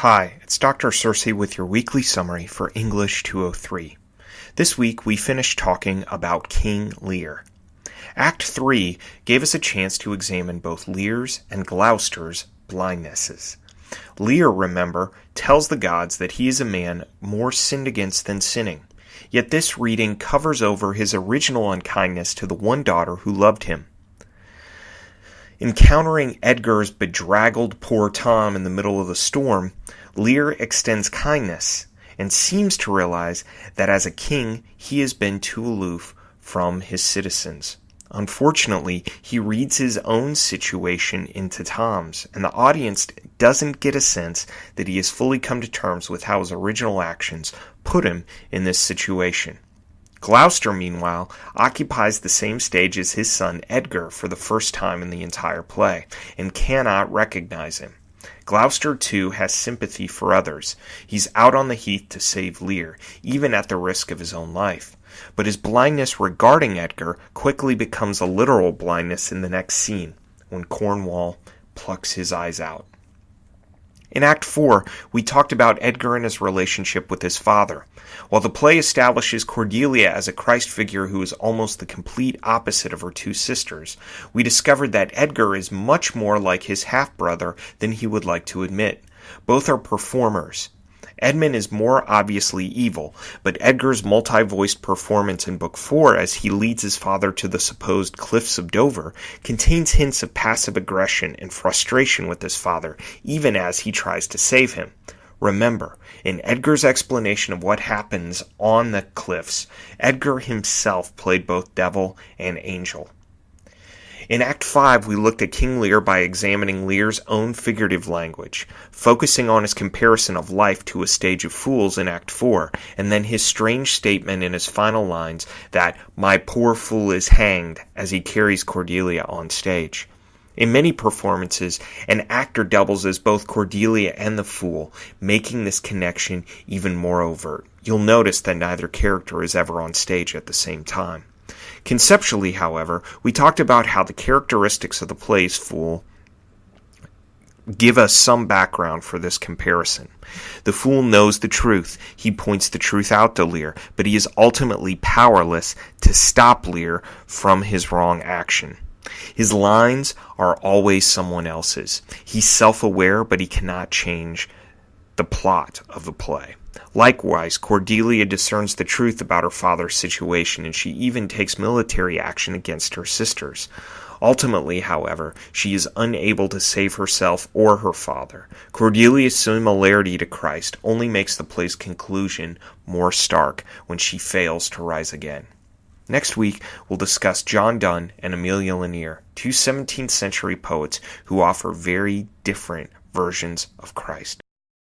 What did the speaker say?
Hi, it's Dr. Cersei with your weekly summary for English 203. This week we finished talking about King Lear. Act 3 gave us a chance to examine both Lear's and Gloucester's blindnesses. Lear, remember, tells the gods that he is a man more sinned against than sinning. Yet this reading covers over his original unkindness to the one daughter who loved him. Encountering Edgar's bedraggled poor Tom in the middle of the storm, Lear extends kindness and seems to realize that as a king he has been too aloof from his citizens. Unfortunately, he reads his own situation into Tom's, and the audience doesn't get a sense that he has fully come to terms with how his original actions put him in this situation. Gloucester, meanwhile, occupies the same stage as his son Edgar for the first time in the entire play, and cannot recognize him. Gloucester, too, has sympathy for others. He's out on the heath to save Lear, even at the risk of his own life. But his blindness regarding Edgar quickly becomes a literal blindness in the next scene, when Cornwall plucks his eyes out. In Act 4, we talked about Edgar and his relationship with his father. While the play establishes Cordelia as a Christ figure who is almost the complete opposite of her two sisters, we discovered that Edgar is much more like his half-brother than he would like to admit. Both are performers. Edmund is more obviously evil, but Edgar's multi-voiced performance in Book 4 as he leads his father to the supposed cliffs of Dover contains hints of passive aggression and frustration with his father, even as he tries to save him. Remember, in Edgar's explanation of what happens on the cliffs, Edgar himself played both devil and angel. In Act 5, we looked at King Lear by examining Lear's own figurative language, focusing on his comparison of life to a stage of fools in Act 4, and then his strange statement in his final lines that, "My poor fool is hanged," as he carries Cordelia on stage. In many performances, an actor doubles as both Cordelia and the fool, making this connection even more overt. You'll notice that neither character is ever on stage at the same time. Conceptually, however, we talked about how the characteristics of the play's fool give us some background for this comparison. The fool knows the truth. He points the truth out to Lear, but he is ultimately powerless to stop Lear from his wrong action. His lines are always someone else's. He's self-aware, but he cannot change the plot of the play. Likewise, Cordelia discerns the truth about her father's situation, and she even takes military action against her sisters. Ultimately, however, she is unable to save herself or her father. Cordelia's similarity to Christ only makes the play's conclusion more stark when she fails to rise again. Next week, we'll discuss John Donne and Amelia Lanier, two 17th century poets who offer very different versions of Christ.